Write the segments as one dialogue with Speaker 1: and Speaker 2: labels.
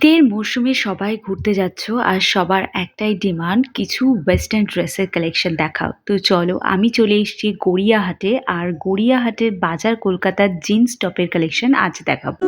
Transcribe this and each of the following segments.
Speaker 1: শীতের মরশুমে সবাই ঘুরতে যাচ্ছ আর সবার একটাই ডিমান্ড কিছু ওয়েস্টার্ন ড্রেসের কালেকশন দেখাও। তো চলো আমি চলে এসেছি গড়িয়াহাটে আর গড়িয়াহাটের বাজার কলকাতার জিন্স টপের কালেকশন আজ দেখাবো।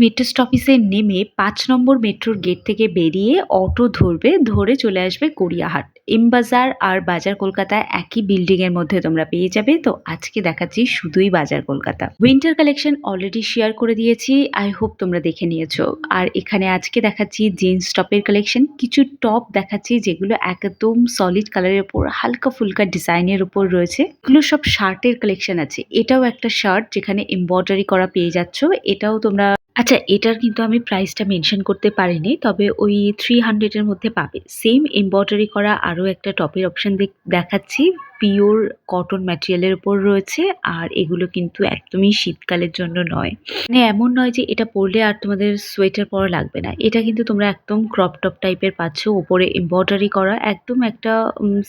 Speaker 1: মেট্রো স্টপেজে নেমে ৫ নম্বর মেট্রোর গেট থেকে বেরিয়ে অটো ধরবে, ধরে চলে আসবে গড়িয়াহাট। এমবাজার আর বাজার কলকাতা একই বিল্ডিং এর মধ্যে তোমরা পেয়ে যাবে। তো আজকে দেখাচ্ছি শুধুই বাজার Kolkata. Winter collection already share করে দিয়েছি, আই হোপ তোমরা দেখে নিয়েছো। আর এখানে আজকে দেখাচ্ছি জিন্স টপের কালেকশন, কিছু টপ দেখাচ্ছি যেগুলো একদম সলিড কালারের উপর হালকা ফুলকা ডিজাইনের উপর রয়েছে। এগুলো সব শার্টের কালেকশন আছে। এটাও একটা শার্ট যেখানে এমব্রয়ডারি করা পেয়ে যাচ্ছ, এটাও তোমরা আচ্ছা, এটার কিন্তু আমি প্রাইসটা মেনশন করতে পারিনি, তবে ওই 300 এর মধ্যে পাবে। সেম এমব্রয়ডারি করা আরও একটা টপের অপশন দেখাচ্ছি, পিওর কটন ম্যাটেরিয়ালের উপর রয়েছে। আর এগুলো কিন্তু একদমই শীতকালের জন্য নয়, মানে এমন নয় যে এটা পরলে আর তোমাদের সোয়েটার পরা লাগবে না। এটা কিন্তু তোমরা একদম ক্রপ টপ টাইপের পাচ্ছ, ওপরে এমব্রয়ডারি করা, একদম একটা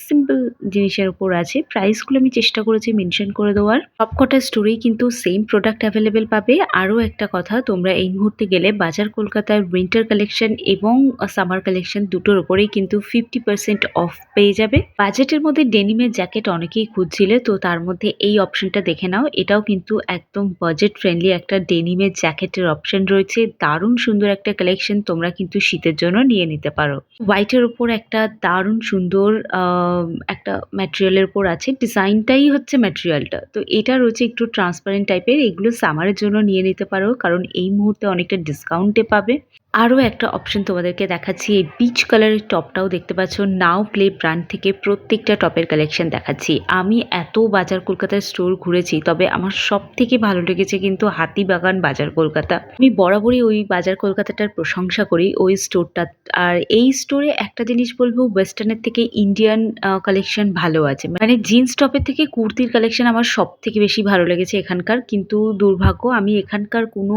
Speaker 1: সিম্পল জিনিসের উপর আছে। প্রাইসগুলো আমি চেষ্টা করেছি মেনশন করে দেওয়ার। সবকটা স্টোরেই কিন্তু সেম প্রোডাক্ট অ্যাভেলেবেল পাবে। আরও একটা কথা, তোমরা এই মুহূর্তে গেলে বাজার কলকাতার উইন্টার কালেকশন এবং সামার কালেকশন দুটোর উপরেই কিন্তু 50% অফ পেয়ে যাবে। বাজেটের মধ্যে ডেনিমের জ্যাকেট অনেকেই খুঁজছিলে, তো তার মধ্যে এই অপশনটা দেখে নাও। এটাও কিন্তু একদম বাজেট ফ্রেন্ডলি একটা ডেনিমের জ্যাকেটের অপশন রয়েছে। দারুণ সুন্দর একটা কালেকশন, তোমরা কিন্তু শীতের জন্য নিয়ে নিতে পারো। হোয়াইটের উপর একটা দারুণ সুন্দর একটা ম্যাটেরিয়ালের উপর আছে, ডিজাইনটাই হচ্ছে ম্যাটেরিয়ালটা। তো এটা রয়েছে একটু ট্রান্সপারেন্ট টাইপের। এগুলো সামারের জন্য নিয়ে নিতে পারো, কারণ এই মুহূর্তে অনেকটা ডিসকাউন্টে পাবে। আরও একটা অপশন তোমাদেরকে দেখাচ্ছি, এই পিচ কালারের টপটাও দেখতে পাচ্ছ। নাও প্লে ব্র্যান্ড থেকে প্রত্যেকটা টপের কালেকশন দেখাচ্ছি। আমি এত বাজার কলকাতার স্টোর ঘুরেছি, তবে আমার সব থেকে ভালো লেগেছে কিন্তু হাতিবাগান বাজার কলকাতা। আমি বরাবরই ওই বাজার কলকাতাটার প্রশংসা করি, ওই স্টোরটা। আর এই স্টোরে একটা জিনিস বলবো, ওয়েস্টার্নের থেকে ইন্ডিয়ান কালেকশন ভালো আছে। মানে জিন্স টপের থেকে কুর্তির কালেকশন আমার সব থেকে বেশি ভালো লেগেছে এখানকার। কিন্তু দুর্ভাগ্য, আমি এখানকার কোনো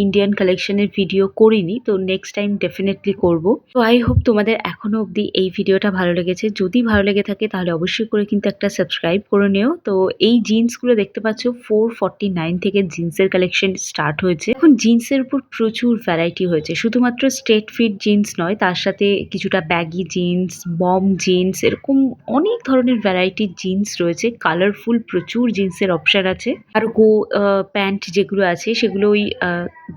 Speaker 1: ইন্ডিয়ান কালেকশনের ভিডিও করিনি, তো নেক্সট টাইম ডেফিনেটলি করব। তো আই হোপ তোমাদের এখনো অবধি এই ভিডিওটা ভালো লেগেছে। যদি ভালো লেগে থাকে তাহলে অবশ্যই করে কিন্তু একটা সাবস্ক্রাইব করে নিও। তো এই জিন্সগুলো দেখতে পাচ্ছ 449 থেকে জিন্সের কালেকশন স্টার্ট হয়েছে। এখন জিন্সের উপর প্রচুর ভ্যারাইটি হয়েছে, শুধুমাত্র স্ট্রেট ফিট জিন্স নয়, তার সাথে কিছুটা ব্যাগি জিন্স, বম জিন্স, এরকম অনেক ধরনের ভ্যারাইটির জিন্স রয়েছে। কালারফুল প্রচুর জিন্সের অপশন আছে। কার্গো প্যান্ট যেগুলো আছে সেগুলো ওই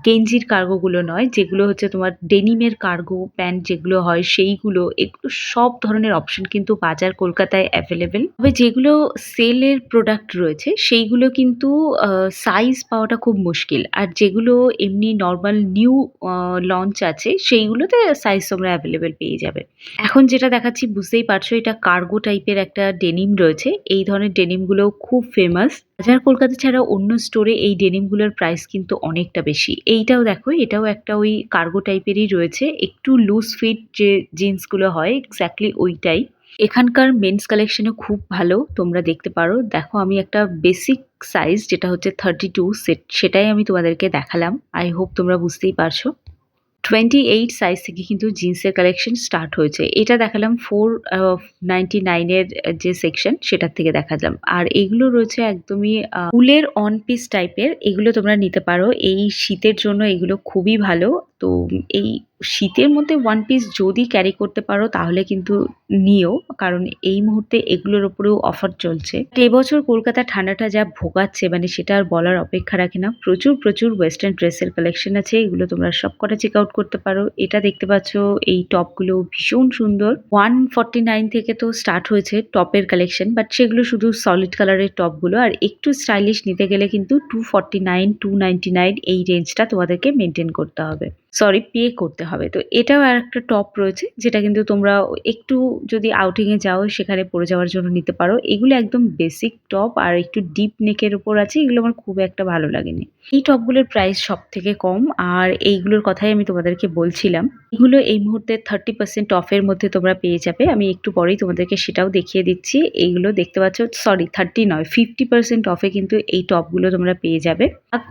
Speaker 1: গেঞ্জির কার্গোগুলো নয়, যেগুলো হচ্ছে তোমার ডেনিমের কার্গো প্যান্ট যেগুলো হয় সেইগুলো। এগুলো সব ধরনের অপশন কিন্তু বাজার কলকাতায় অ্যাভেলেবেল। তবে যেগুলো সেলের প্রোডাক্ট রয়েছে সেইগুলো কিন্তু সাইজ পাওয়াটা খুব মুশকিল। আর যেগুলো এমনি নর্মাল নিউ লঞ্চ আছে সেইগুলোতে সাইজ তোমরা অ্যাভেলেবেল পেয়ে যাবে। এখন যেটা দেখাচ্ছি বুঝতেই পারছো, এটা কার্গো টাইপের একটা ডেনিম রয়েছে। এই ধরনের ডেনিমগুলো খুব ফেমাস। বাজার কলকাতা ছাড়া অন্য স্টোরে এই ডেনিমগুলোর প্রাইস কিন্তু অনেকটা বেশি। এইটাও দেখো, এটাও একটা ওই কার্গো টাইপেরই রয়েছে, একটু লুজ ফিট যে জিন্সগুলো হয় এক্স্যাক্টলি ওইটাই। এখানকার মেন্স কালেকশনও খুব ভালো, তোমরা দেখতে পারো। দেখো, আমি একটা বেসিক সাইজ যেটা হচ্ছে 32 সেটাই আমি তোমাদেরকে দেখালাম। আই হোপ তোমরা বুঝতেই পারছো। 28 সাইজ থেকে কিন্তু জিন্সের কালেকশন স্টার্ট হয়েছে। এটা দেখালাম 499 এর যে সেকশন সেটার থেকে দেখালাম। আর এগুলো রয়েছে একদমই উলের অন পিস টাইপের, এগুলো তোমরা নিতে পারো। এই শীতের জন্য এগুলো খুবই ভালো। তো এই শীতের মধ্যে ওয়ান পিস যদি ক্যারি করতে পারো তাহলে কিন্তু নিও, কারণ এই মুহূর্তে এগুলোর উপরেও অফার চলছে। এবছর কলকাতা ঠান্ডাটা যা ভোগাচ্ছে, মানে সেটা আর বলার অপেক্ষা রাখে না। প্রচুর প্রচুর ওয়েস্টার্ন ড্রেসের কালেকশন আছে, এগুলো তোমরা সবকটা চেক আউট করতে পারো। এটা দেখতে পাচ্ছ, এই টপগুলো ভীষণ সুন্দর। 149 থেকে তো স্টার্ট হয়েছে টপের কালেকশন, বাট সেগুলো শুধু সলিড কালারের টপগুলো। আর একটু স্টাইলিশ নিতে গেলে কিন্তু 249, 299 এই রেঞ্জটা তোমাদেরকে মেনটেন করতে হবে, সরি পে করতে হবে। তো এটাও আর একটা টপ রয়েছে, যেটা কিন্তু তোমরা একটু যদি আউটিংয়ে যাও সেখানে পরে যাওয়ার জন্য নিতে পারো। এগুলো একদম বেসিক টপ আর একটু ডিপ নেকের উপর আছে, এগুলো আমার খুব একটা ভালো লাগেনি। এই টপগুলোর প্রাইস সব থেকে কম, আর এইগুলোর কথাই আমি তোমাদেরকে বলছিলাম। এগুলো এই মুহূর্তে 30% অফের মধ্যে তোমরা পেয়ে যাবে। আমি একটু পরেই তোমাদেরকে সেটাও দেখিয়ে দিচ্ছি। এইগুলো দেখতে পাচ্ছ, সরি 30 নয়, 50% অফে কিন্তু এই টপগুলো তোমরা পেয়ে যাবে।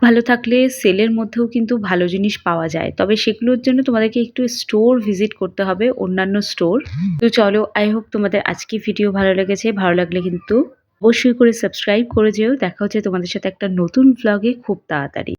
Speaker 1: ভালো থাকলে সেলের মধ্যেও কিন্তু ভালো জিনিস পাওয়া যায়, তবে সেগুলোর জন্য তোমাদেরকে একটু স্টোর ভিজিট করতে হবে, অন্যান্য স্টোর। তো চলো, আই হোপ তোমাদের আজকে ভিডিও ভালো লেগেছে। ভালো লাগলে কিন্তু অবশ্যই করে সাবস্ক্রাইব করে যেও। দেখা হচ্ছে তোমাদের সাথে একটা নতুন ভ্লগে খুব তাড়াতাড়ি।